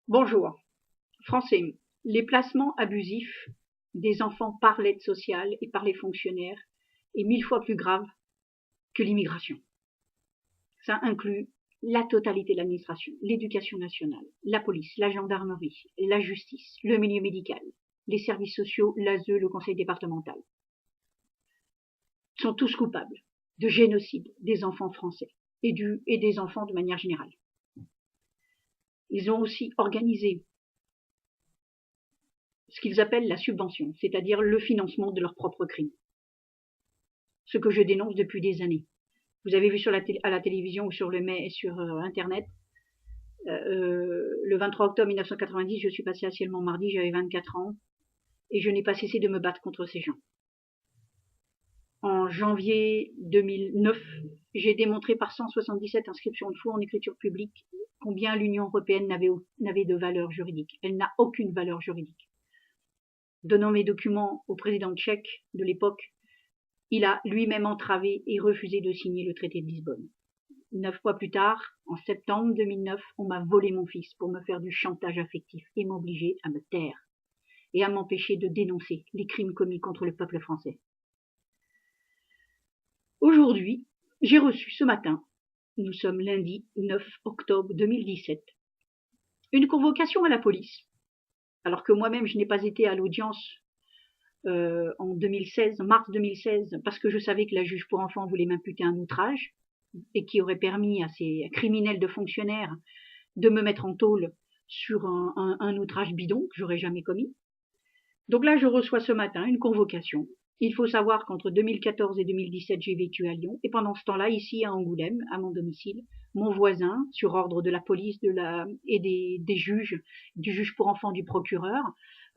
Bonjour. Français, les placements abusifs des enfants par l'aide sociale et par les fonctionnaires est 1000 fois plus grave que l'immigration. Ça inclut la totalité de l'administration, l'éducation nationale, la police, la gendarmerie, la justice, le milieu médical, les services sociaux, l'ASE, le conseil départemental. Sont tous coupables de génocide des enfants français et des enfants de manière générale. Ils ont aussi organisé ce qu'ils appellent la subvention, c'est-à-dire le financement de leurs propres crimes. Ce que je dénonce depuis des années. Vous avez vu à la télévision ou sur Internet, le 23 octobre 1990, je suis passée à Ciellement mardi, j'avais 24 ans, et je n'ai pas cessé de me battre contre ces gens. En janvier 2009, j'ai démontré par 177 inscriptions de faux en écriture publique combien l'Union européenne n'avait de valeur juridique. Elle n'a aucune valeur juridique. Donnant mes documents au président tchèque de l'époque, il a lui-même entravé et refusé de signer le traité de Lisbonne. 9 mois plus tard, en septembre 2009, on m'a volé mon fils pour me faire du chantage affectif et m'obliger à me taire et à m'empêcher de dénoncer les crimes commis contre le peuple français. Aujourd'hui, j'ai reçu ce matin, nous sommes lundi 9 octobre 2017, une convocation à la police, alors que moi-même je n'ai pas été à l'audience en 2016, mars 2016, parce que je savais que la juge pour enfants voulait m'imputer un outrage et qui aurait permis à ces criminels de fonctionnaires de me mettre en tôle sur un outrage bidon que j'aurais jamais commis. Donc là, je reçois ce matin une convocation. Il faut savoir qu'entre 2014 et 2017, j'ai vécu à Lyon. Et pendant ce temps-là, ici à Angoulême, à mon domicile, mon voisin, sur ordre de la police et des juges, du juge pour enfants, du procureur,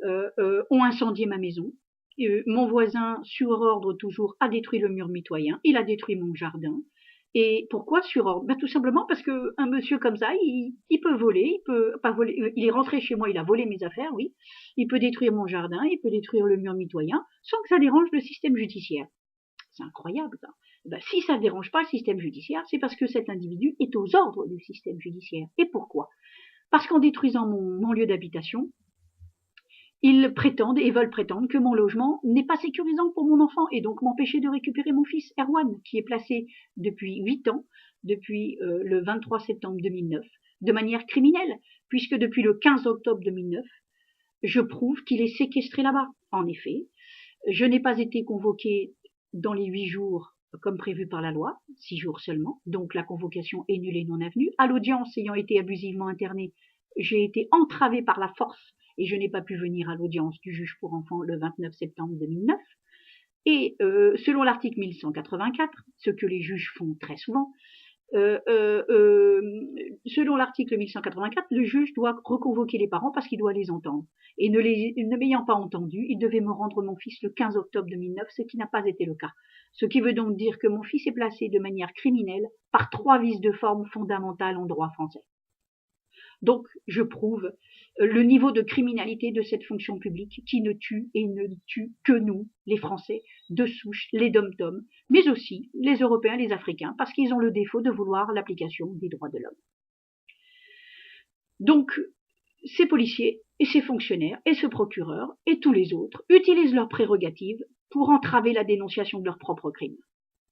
ont incendié ma maison. Mon voisin, sur ordre toujours, a détruit le mur mitoyen. Il a détruit mon jardin. Et pourquoi sur ordre? Tout simplement parce que un monsieur comme ça, il peut voler, il peut pas voler. Il est rentré chez moi, il a volé mes affaires, oui. Il peut détruire mon jardin, il peut détruire le mur mitoyen, sans que ça dérange le système judiciaire. C'est incroyable, ça. Si ça ne dérange pas le système judiciaire, c'est parce que cet individu est aux ordres du système judiciaire. Et pourquoi? Parce qu'en détruisant mon lieu d'habitation, ils prétendent et veulent prétendre que mon logement n'est pas sécurisant pour mon enfant et donc m'empêcher de récupérer mon fils Erwan, qui est placé depuis 8 ans, depuis le 23 septembre 2009, de manière criminelle, puisque depuis le 15 octobre 2009, je prouve qu'il est séquestré là-bas. En effet, je n'ai pas été convoquée dans les 8 jours comme prévu par la loi, 6 jours seulement, donc la convocation est nulle et non avenue. À l'audience, ayant été abusivement internée, j'ai été entravée par la force et je n'ai pas pu venir à l'audience du juge pour enfants le 29 septembre 2009. Et selon l'article 1184, ce que les juges font très souvent, selon l'article 1184, le juge doit reconvoquer les parents parce qu'il doit les entendre. Et ne m'ayant pas entendu, il devait me rendre mon fils le 15 octobre 2009, ce qui n'a pas été le cas. Ce qui veut donc dire que mon fils est placé de manière criminelle par 3 vices de forme fondamentales en droit français. Donc, je prouve le niveau de criminalité de cette fonction publique qui ne tue et ne tue que nous, les Français, de souche, les dom-toms, mais aussi les Européens, les Africains, parce qu'ils ont le défaut de vouloir l'application des droits de l'homme. Donc, ces policiers et ces fonctionnaires et ce procureur et tous les autres utilisent leurs prérogatives pour entraver la dénonciation de leurs propres crimes.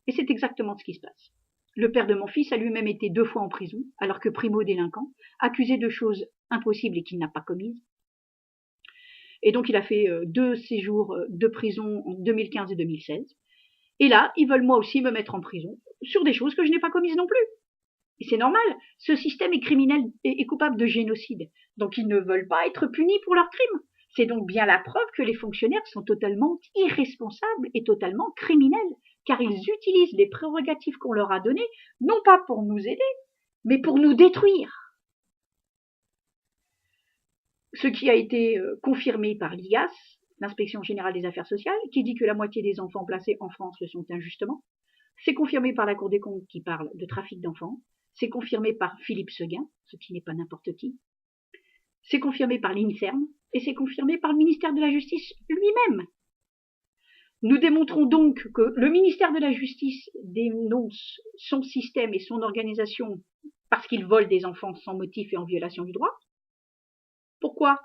Et c'est exactement ce qui se passe. Le père de mon fils a lui-même été 2 fois en prison, alors que primo-délinquant, accusé de choses impossibles et qu'il n'a pas commises. Et donc il a fait 2 séjours de prison en 2015 et 2016. Et là, ils veulent moi aussi me mettre en prison sur des choses que je n'ai pas commises non plus. Et c'est normal, ce système est criminel et coupable de génocide. Donc ils ne veulent pas être punis pour leurs crimes. C'est donc bien la preuve que les fonctionnaires sont totalement irresponsables et totalement criminels, car ils utilisent les prérogatives qu'on leur a données, non pas pour nous aider, mais pour nous détruire. Ce qui a été confirmé par l'IGAS, l'Inspection générale des affaires sociales, qui dit que la moitié des enfants placés en France le sont injustement. C'est confirmé par la Cour des comptes qui parle de trafic d'enfants. C'est confirmé par Philippe Seguin, ce qui n'est pas n'importe qui. C'est confirmé par l'INSERM et c'est confirmé par le ministère de la Justice lui-même. Nous démontrons donc que le ministère de la Justice dénonce son système et son organisation parce qu'il vole des enfants sans motif et en violation du droit. Pourquoi?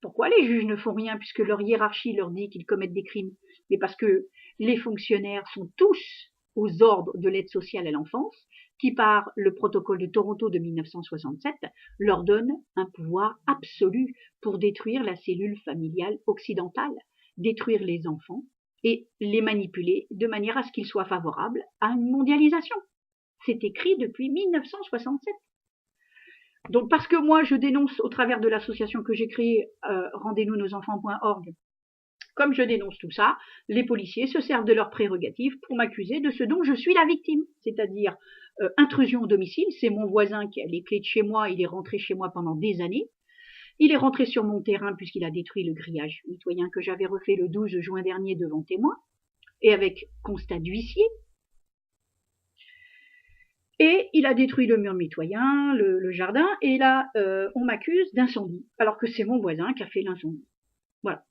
Pourquoi les juges ne font rien puisque leur hiérarchie leur dit qu'ils commettent des crimes? Mais parce que les fonctionnaires sont tous aux ordres de l'aide sociale à l'enfance, qui par le protocole de Toronto de 1967 leur donne un pouvoir absolu pour détruire la cellule familiale occidentale, détruire les enfants et les manipuler de manière à ce qu'ils soient favorables à une mondialisation. C'est écrit depuis 1967. Donc parce que moi je dénonce au travers de l'association que j'ai créée rendez-nous-nos-enfants.org, comme je dénonce tout ça, les policiers se servent de leurs prérogatives pour m'accuser de ce dont je suis la victime, c'est-à-dire intrusion au domicile. C'est mon voisin qui a les clés de chez moi, il est rentré chez moi pendant des années. Il est rentré sur mon terrain puisqu'il a détruit le grillage mitoyen que j'avais refait le 12 juin dernier devant témoin, et avec constat d'huissier. Et il a détruit le mur mitoyen, le jardin, et là, on m'accuse d'incendie, alors que c'est mon voisin qui a fait l'incendie. Voilà.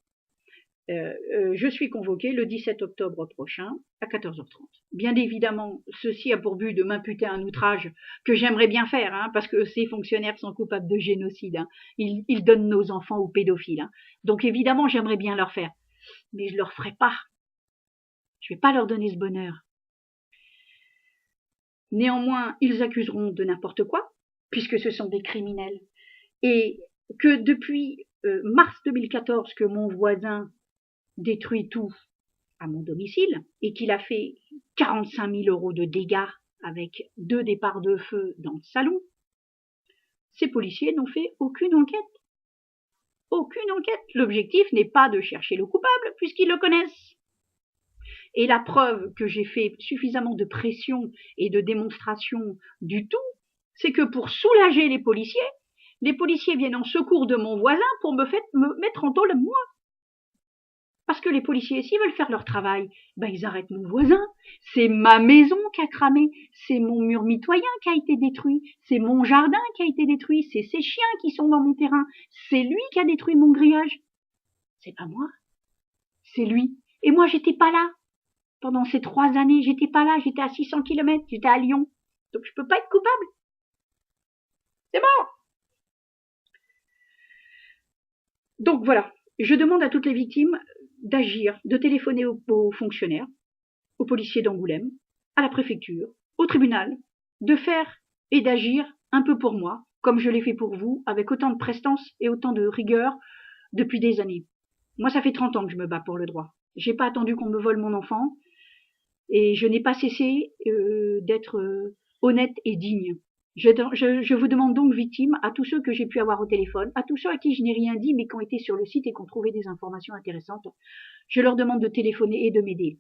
Je suis convoquée le 17 octobre prochain à 14h30. Bien évidemment, ceci a pour but de m'imputer un outrage que j'aimerais bien faire, hein, parce que ces fonctionnaires sont coupables de génocide. Hein. Ils donnent nos enfants aux pédophiles. Hein. Donc évidemment, j'aimerais bien leur faire. Mais je ne leur ferai pas. Je ne vais pas leur donner ce bonheur. Néanmoins, ils accuseront de n'importe quoi, puisque ce sont des criminels. Et que depuis mars 2014, que mon voisin détruit tout à mon domicile et qu'il a fait 45 000 € de dégâts avec 2 départs de feu dans le salon, ces policiers n'ont fait aucune enquête. Aucune enquête. L'objectif n'est pas de chercher le coupable puisqu'ils le connaissent. Et la preuve que j'ai fait suffisamment de pression et de démonstration du tout, c'est que pour soulager les policiers viennent en secours de mon voisin pour me mettre en tôle moi. Parce que les policiers, s'ils veulent faire leur travail, ben ils arrêtent mon voisin. C'est ma maison qui a cramé, c'est mon mur mitoyen qui a été détruit, c'est mon jardin qui a été détruit, c'est ces chiens qui sont dans mon terrain, c'est lui qui a détruit mon grillage. C'est pas moi, c'est lui. Et moi, j'étais pas là. Pendant ces 3 années, j'étais pas là, j'étais à 600 km, j'étais à Lyon. Donc je peux pas être coupable. C'est mort. Donc voilà, je demande à toutes les victimes d'agir, de téléphoner aux fonctionnaires, aux policiers d'Angoulême, à la préfecture, au tribunal, de faire et d'agir un peu pour moi, comme je l'ai fait pour vous, avec autant de prestance et autant de rigueur depuis des années. Moi, ça fait 30 ans que je me bats pour le droit. J'ai pas attendu qu'on me vole mon enfant et je n'ai pas cessé d'être honnête et digne. Je vous demande donc, victime, à tous ceux que j'ai pu avoir au téléphone, à tous ceux à qui je n'ai rien dit mais qui ont été sur le site et qui ont trouvé des informations intéressantes, je leur demande de téléphoner et de m'aider.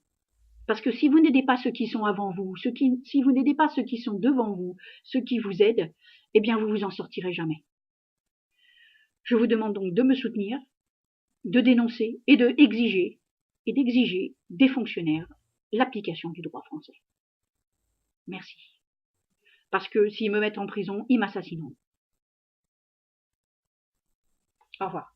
Parce que si vous n'aidez pas ceux qui sont avant vous, si vous n'aidez pas ceux qui sont devant vous, ceux qui vous aident, eh bien vous vous en sortirez jamais. Je vous demande donc de me soutenir, de dénoncer et d'exiger des fonctionnaires l'application du droit français. Merci. Parce que s'ils me mettent en prison, ils m'assasineront. Au revoir.